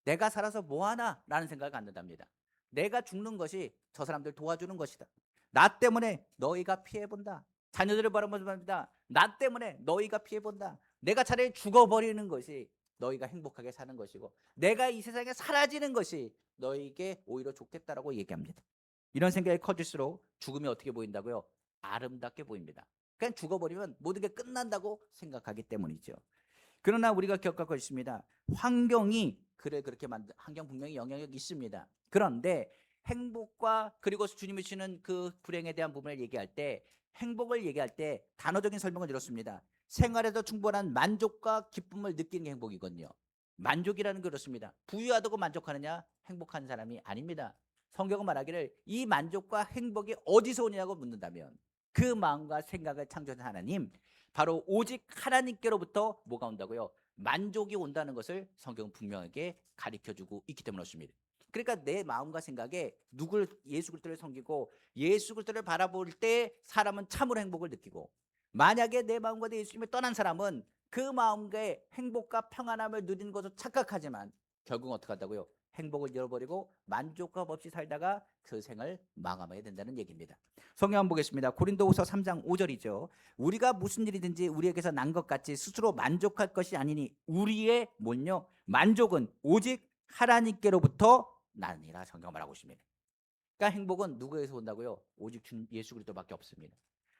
내가 살아서 뭐하나? 라는 생각을 갖는답니다. 내가 죽는 것이 저 사람들 도와주는 것이다. 나 때문에 너희가 피해본다. 자녀들을 바라봅니다. 나 때문에 너희가 피해본다. 내가 차라리 죽어버리는 것이 너희가 행복하게 사는 것이고 내가 이 세상에 사라지는 것이 너희에게 오히려 좋겠다라고 얘기합니다. 이런 생각이 커질수록 죽음이 어떻게 보인다고요? 아름답게 보입니다. 그냥 죽어버리면 모든 게 끝난다고 생각하기 때문이죠. 그러나 우리가 기억할 것이 있습니다. 환경이 그렇게 만든 환경 분명히 영향력이 있습니다. 그런데 행복과 그리고 주님이 주시는 그 불행에 대한 부분을 얘기할 때 행복을 얘기할 때 단어적인 설명을 이렇습니다. 생활에서 충분한 만족과 기쁨을 느끼는 게 행복이거든요. 만족이라는 게 그렇습니다. 부유하다고 만족하느냐? 행복한 사람이 아닙니다. 성경은 말하기를 이 만족과 행복이 어디서 오냐고 묻는다면 그 마음과 생각을 창조한 하나님, 바로 오직 하나님께로부터 뭐가 온다고요? 만족이 온다는 것을 성경은 분명하게 가르쳐주고 있기 때문에 그렇습니다. 그러니까 내 마음과 생각에 예수 그리스도를 섬기고 예수 그리스도를 바라볼 때 사람은 참으로 행복을 느끼고 만약에 내 마음과 내 예수님을 떠난 사람은 그 마음의 행복과 평안함을 누리는 것을 착각하지만 결국은 어떻게 한다고요? 행복을 잃어버리고 만족감 없이 살다가 그 생을 마감하게 된다는 얘기입니다. 성경 한번 보겠습니다. 고린도후서 3장 5절이죠. 우리가 무슨 일이든지 우리에게서 난 것 같이 스스로 만족할 것이 아니니 우리의 뭔요? 만족은 오직 하나님께로부터 나니라 성경 말하고 있습니다. 그러니까 행복은 누구에서 온다고요? 오직 예수 그리스도밖에 없습니다.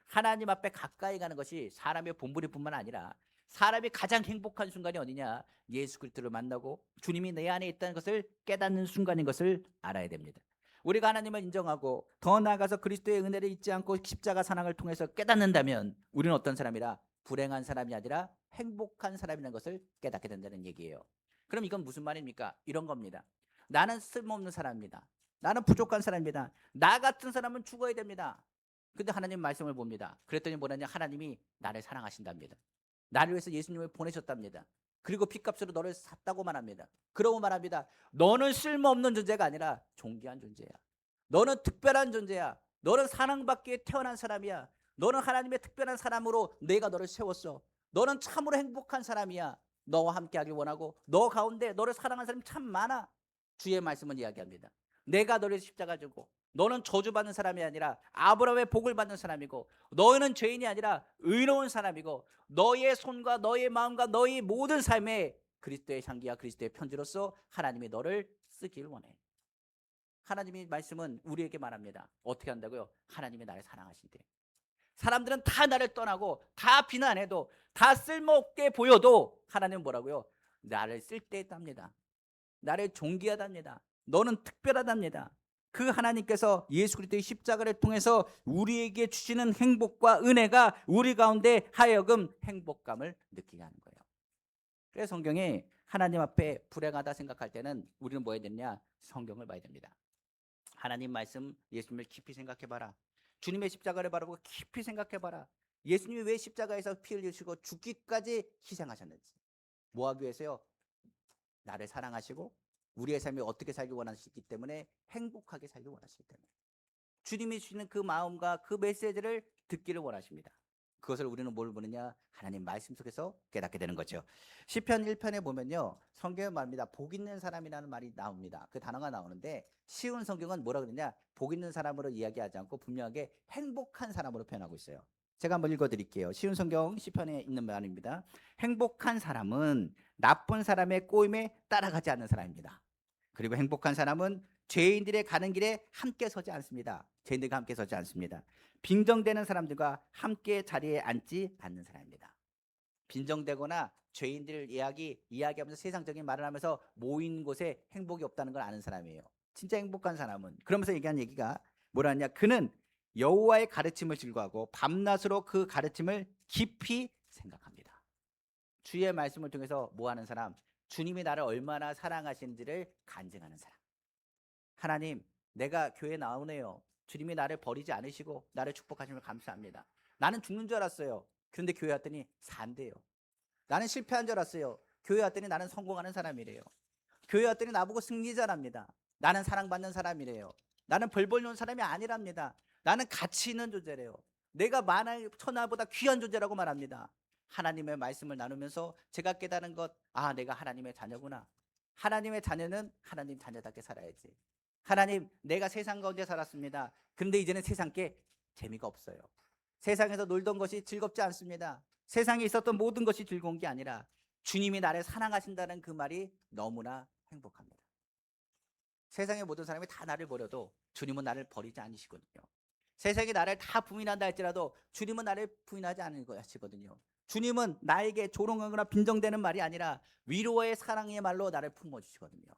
하나님 앞에 가까이 가는 것이 사람의 본분일 뿐만 아니라 사람이 가장 행복한 순간이 어디냐? 예수 그리스도를 만나고 주님이 내 안에 있다는 것을 깨닫는 순간인 것을 알아야 됩니다. 우리가 하나님을 인정하고 더 나아가서 그리스도의 은혜를 잊지 않고 십자가 사랑을 통해서 깨닫는다면 우리는 어떤 사람이라? 불행한 사람이 아니라 행복한 사람이라는 것을 깨닫게 된다는 얘기예요. 그럼 이건 무슨 말입니까? 이런 겁니다. 나는 쓸모없는 사람입니다. 나는 부족한 사람입니다. 나 같은 사람은 죽어야 됩니다. 근데 하나님 말씀을 봅니다. 그랬더니 뭐냐냐? 하나님이 나를 사랑하신답니다. 나를 위해서 예수님을 보내셨답니다. 그리고 핏값으로 너를 샀다고 말합니다. 그러고 말합니다. 너는 쓸모없는 존재가 아니라 존귀한 존재야. 너는 특별한 존재야. 너는 사랑받기에 태어난 사람이야. 너는 하나님의 특별한 사람으로 내가 너를 세웠어. 너는 참으로 행복한 사람이야. 너와 함께하길 원하고 너 가운데 너를 사랑하는 사람이 참 많아. 주의 말씀은 이야기합니다. 내가 너를 십자가 지고 너는 저주받는 사람이 아니라 아브라함의 복을 받는 사람이고 너희는 죄인이 아니라 의로운 사람이고 너의 손과 너의 마음과 너의 모든 삶에 그리스도의 향기와 그리스도의 편지로서 하나님이 너를 쓰길 원해. 하나님의 말씀은 우리에게 말합니다. 어떻게 한다고요? 하나님이 나를 사랑하신대. 사람들은 다 나를 떠나고 다 비난해도 다 쓸모없게 보여도 하나님은 뭐라고요? 나를 쓸데있답니다. 나를 존귀하답니다. 너는 특별하답니다. 그 하나님께서 예수 그리스도의 십자가를 통해서 우리에게 주시는 행복과 은혜가 우리 가운데 하여금 행복감을 느끼게 하는 거예요. 그래서 성경에 하나님 앞에 불행하다 생각할 때는 우리는 뭐 해야 되느냐? 성경을 봐야 됩니다. 하나님 말씀, 예수님을 깊이 생각해봐라. 주님의 십자가를 바라보고 깊이 생각해봐라. 예수님이 왜 십자가에서 피 흘리시고 죽기까지 희생하셨는지. 뭐 하기 위해서요? 나를 사랑하시고 우리의 삶이 어떻게 살기 원하시기 때문에 행복하게 살기 원하시기 때문에 주님이 주시는 그 마음과 그 메시지를 듣기를 원하십니다. 그것을 우리는 뭘 보느냐? 하나님 말씀 속에서 깨닫게 되는 거죠. 시편 1편에 보면요, 성경에 말합니다. 복 있는 사람이라는 말이 나옵니다. 그 단어가 나오는데 쉬운 성경은 뭐라 그러냐? 복 있는 사람으로 이야기하지 않고 분명하게 행복한 사람으로 표현하고 있어요. 제가 한번 읽어드릴게요. 쉬운 성경 시편에 있는 말입니다. 행복한 사람은 나쁜 사람의 꼬임에 따라가지 않는 사람입니다. 그리고 행복한 사람은 죄인들의 가는 길에 함께 서지 않습니다. 죄인들과 함께 서지 않습니다. 빈정되는 사람들과 함께 자리에 앉지 않는 사람입니다. 빈정되거나 죄인들 이야기하면서 세상적인 말을 하면서 모인 곳에 행복이 없다는 걸 아는 사람이에요. 진짜 행복한 사람은 그러면서 얘기한 얘기가 뭐라 하냐? 그는 여호와의 가르침을 즐거워하고 밤낮으로 그 가르침을 깊이 생각합니다. 주의 말씀을 통해서 뭐 하는 사람? 주님이 나를 얼마나 사랑하시는지를 간증하는 사람. 하나님, 내가 교회 나오네요. 주님이 나를 버리지 않으시고 나를 축복하심을 감사합니다. 나는 죽는 줄 알았어요. 그런데 교회 왔더니 산대요. 나는 실패한 줄 알았어요. 교회 왔더니 나는 성공하는 사람이래요. 교회 왔더니 나보고 승리자랍니다. 나는 사랑받는 사람이래요. 나는 벌 벌는 사람이 아니랍니다. 나는 가치 있는 존재래요. 내가 만하의 천하보다 귀한 존재라고 말합니다. 하나님의 말씀을 나누면서 제가 깨달은 것, 아, 내가 하나님의 자녀구나. 하나님의 자녀는 하나님 자녀답게 살아야지. 하나님, 내가 세상 가운데 살았습니다. 그런데 이제는 세상께 재미가 없어요. 세상에서 놀던 것이 즐겁지 않습니다. 세상에 있었던 모든 것이 즐거운 게 아니라 주님이 나를 사랑하신다는 그 말이 너무나 행복합니다. 세상의 모든 사람이 다 나를 버려도 주님은 나를 버리지 않으시거든요. 세상이 나를 다 부인한다 할지라도 주님은 나를 부인하지 않을 것이거든요. 주님은 나에게 조롱하거나 빈정대는 말이 아니라 위로의 사랑의 말로 나를 품어주시거든요.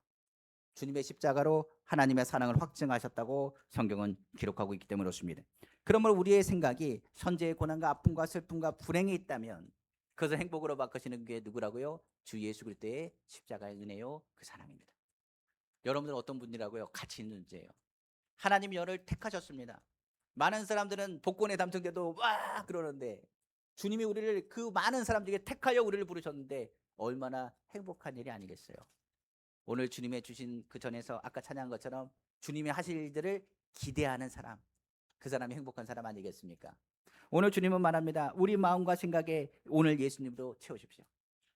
주님의 십자가로 하나님의 사랑을 확증하셨다고 성경은 기록하고 있기 때문에 그렇습니다. 그러므로 우리의 생각이 현재의 고난과 아픔과 슬픔과 불행이 있다면 그것을 행복으로 바꾸시는 게 누구라고요? 주 예수 그리스도의 십자가의 은혜요, 그 사랑입니다. 여러분들은 어떤 분이라고요? 가치 있는 존재예요. 하나님이 너를 택하셨습니다. 많은 사람들은 복권에 당첨돼도 와 그러는데 주님이 우리를 그 많은 사람들에게 택하여 우리를 부르셨는데 얼마나 행복한 일이 아니겠어요? 오늘 주님의 주신 그 전에서 아까 찬양한 것처럼 주님이 하실 일들을 기대하는 사람, 그 사람이 행복한 사람 아니겠습니까? 오늘 주님은 말합니다. 우리 마음과 생각에 오늘 예수님으로 채우십시오.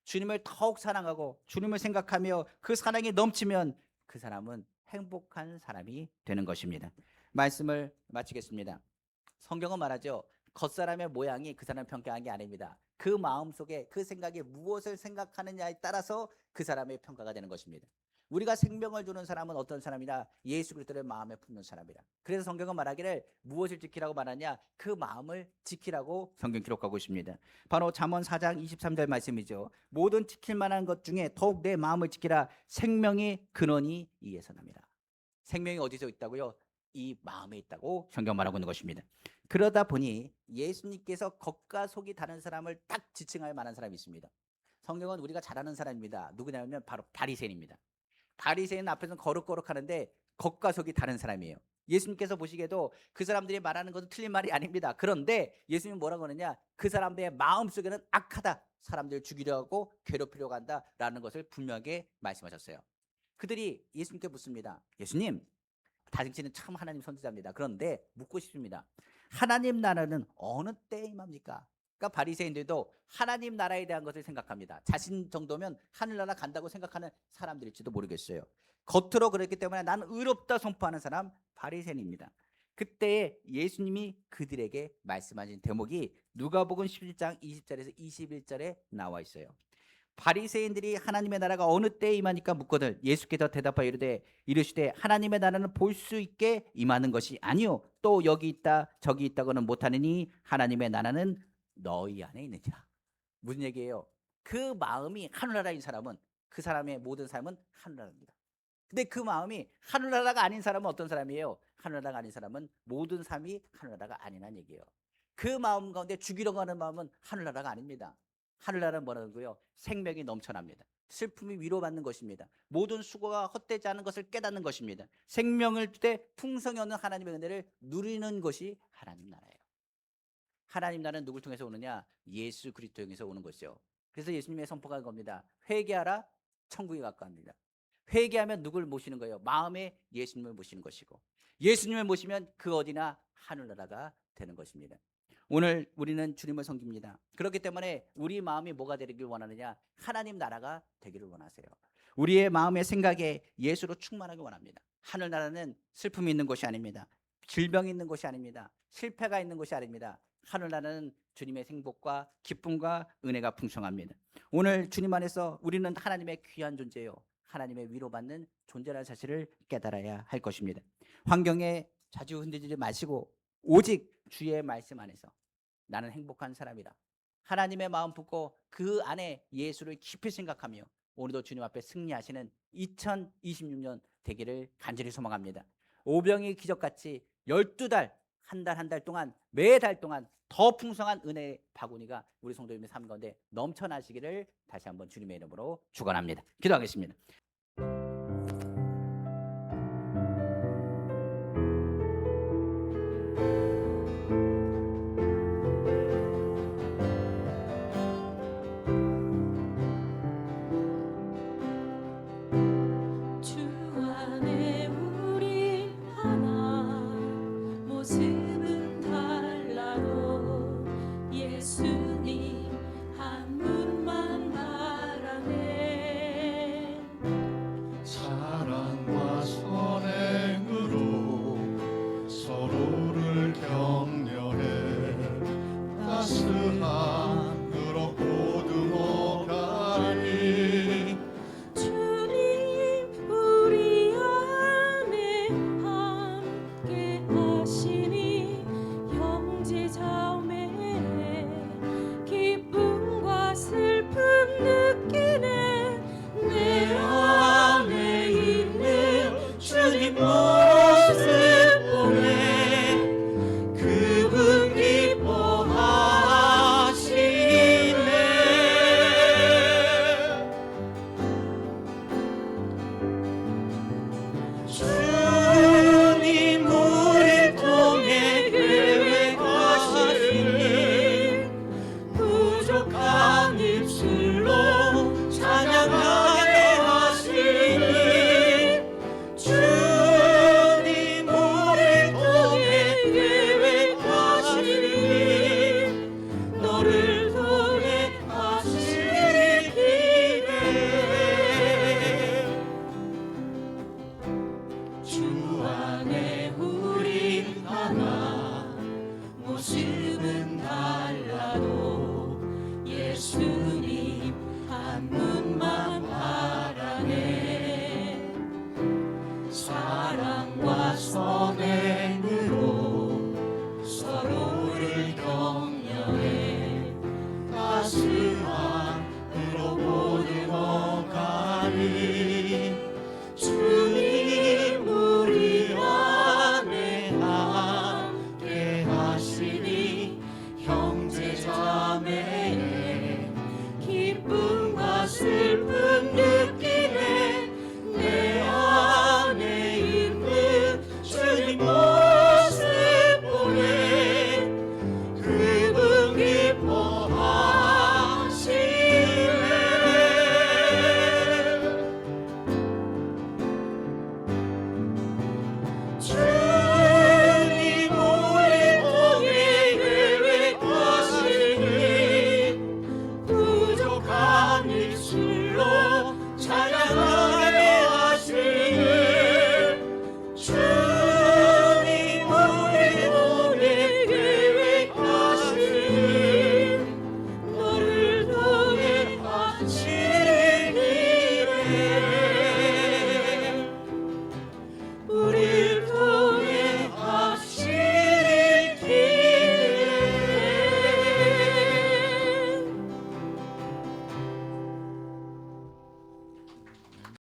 주님을 더욱 사랑하고 주님을 생각하며 그 사랑이 넘치면 그 사람은 행복한 사람이 되는 것입니다. 말씀을 마치겠습니다. 성경은 말하죠. 겉사람의 모양이 그 사람을 평가한 게 아닙니다. 그 마음속에 그 생각이 무엇을 생각하느냐에 따라서 그 사람의 평가가 되는 것입니다. 우리가 생명을 주는 사람은 어떤 사람이냐? 예수 그리스도를 마음에 품는 사람이라. 그래서 성경은 말하기를 무엇을 지키라고 말하냐? 그 마음을 지키라고 성경 기록하고 있습니다. 바로 잠언 4장 23절 말씀이죠. 모든 지킬 만한 것 중에 더욱 내 마음을 지키라. 생명의 근원이 이에서 납니다. 생명이 어디서 있다고요? 이 마음에 있다고 성경 말하고 있는 것입니다. 그러다 보니 예수님께서 겉과 속이 다른 사람을 딱 지칭할 만한 사람이 있습니다. 성경은 우리가 잘 아는 사람입니다. 누구냐면 바로 바리새인입니다. 바리새인 앞에서는 거룩거룩하는데 겉과 속이 다른 사람이에요. 예수님께서 보시기에도 그 사람들이 말하는 것은 틀린 말이 아닙니다. 그런데 예수님은 뭐라고 하느냐? 그 사람들의 마음속에는 악하다. 사람들을 죽이려 하고 괴롭히려고 한다라는 것을 분명하게 말씀하셨어요. 그들이 예수님께 묻습니다. 예수님, 당신은 참 하나님 선지자입니다. 그런데 묻고 싶습니다. 하나님 나라는 어느 때에 임합니까? 그러니까 바리새인들도 하나님 나라에 대한 것을 생각합니다. 자신 정도면 하늘나라 간다고 생각하는 사람들일지도 모르겠어요. 겉으로 그랬기 때문에 나는 의롭다 선포하는 사람 바리새인입니다. 그때 예수님이 그들에게 말씀하신 대목이 누가복음 11장 20절에서 21절에 나와 있어요. 바리새인들이 하나님의 나라가 어느 때에 임하니까 묻거든 예수께서 대답하여 이르시되 하나님의 나라는 볼 수 있게 임하는 것이 아니요 또 여기 있다 저기 있다고는 못하느니 하나님의 나라는 너희 안에 있느니라. 무슨 얘기예요? 그 마음이 하늘나라인 사람은 그 사람의 모든 삶은 하늘나라입니다. 근데 그 마음이 하늘나라가 아닌 사람은 어떤 사람이에요? 하늘나라가 아닌 사람은 모든 삶이 하늘나라가 아니란 얘기예요. 그 마음 가운데 죽이려고 하는 마음은 하늘나라가 아닙니다. 하늘나라는 뭐라는 거예요? 생명이 넘쳐납니다. 슬픔이 위로받는 것입니다. 모든 수고가 헛되지 않은 것을 깨닫는 것입니다. 생명을 주되 풍성이 없는 하나님의 은혜를 누리는 것이 하나님 나라예요. 하나님 나라는 누굴 통해서 오느냐? 예수 그리스도 통해서 오는 것이죠. 그래서 예수님의 선포가 겁니다. 회개하라, 천국이 가까웁니다. 회개하면 누굴 모시는 거예요? 마음에 예수님을 모시는 것이고, 예수님을 모시면 그 어디나 하늘나라가 되는 것입니다. 오늘 우리는 주님을 섬깁니다. 그렇기 때문에 우리 마음이 뭐가 되기를 원하느냐? 하나님 나라가 되기를 원하세요. 우리의 마음의 생각에 예수로 충만하기 원합니다. 하늘나라는 슬픔이 있는 곳이 아닙니다. 질병이 있는 곳이 아닙니다. 실패가 있는 곳이 아닙니다. 하늘나라는 주님의 행복과 기쁨과 은혜가 풍성합니다. 오늘 주님 안에서 우리는 하나님의 귀한 존재요, 하나님의 위로받는 존재라는 사실을 깨달아야 할 것입니다. 환경에 자주 흔들리지 마시고 오직 주의 말씀 안에서 나는 행복한 사람이다, 하나님의 마음 품고 그 안에 예수를 깊이 생각하며 오늘도 주님 앞에 승리하시는 2026년 되기를 간절히 소망합니다. 오병의 기적같이 12달, 한 달 동안, 매달 동안 더 풍성한 은혜의 바구니가 우리 성도님의 삶 가운데 넘쳐나시기를 다시 한번 주님의 이름으로 축원합니다. 기도하겠습니다. 주 안에 우리 하나, 모습은 달라도 예수님 한 분만 바라네. 사랑과 선행으로 서로를 격려해 따스함으로 보듬어가니 주님 우리 안에 함께 하시니 형제자